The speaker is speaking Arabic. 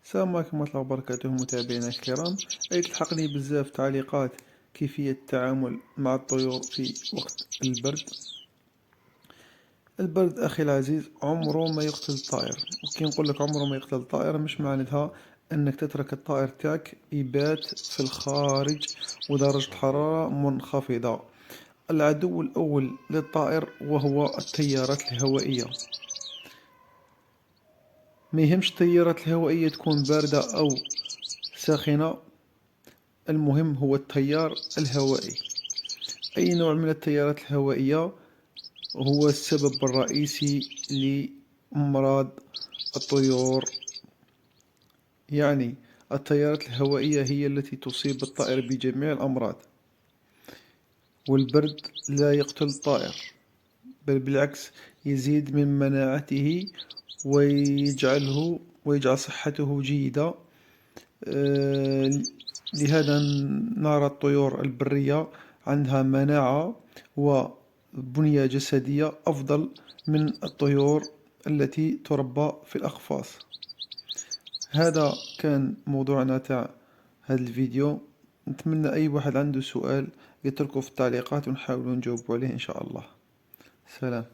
السلام عليكم ورحمة الله وبركاته متابعينا الكرام. تلحقني بزاف تعليقات كيفية التعامل مع الطيور في وقت البرد. البرد أخي العزيز عمره ما يقتل الطائر، وكي نقول لك عمره ما يقتل الطائر مش معناتها أنك تترك الطائر تاعك يبات في الخارج ودرجة حرارة منخفضة. العدو الأول للطائر وهو التيارات الهوائية. ما يهمش التيارات الهوائية تكون باردة أو ساخنة، المهم هو التيار الهوائي. أي نوع من التيارات الهوائية هو السبب الرئيسي لأمراض الطيور. يعني التيارات الهوائية هي التي تصيب الطائر بجميع الأمراض، والبرد لا يقتل الطائر، بل بالعكس يزيد من مناعته ويجعل صحته جيدة. لهذا نرى الطيور البرية عندها مناعة وبنية جسدية أفضل من الطيور التي تربى في الأقفاص. هذا كان موضوعنا تاع هذا الفيديو. نتمنى أي واحد عنده سؤال يتركه في التعليقات ونحاول نجاوب عليه إن شاء الله. سلام.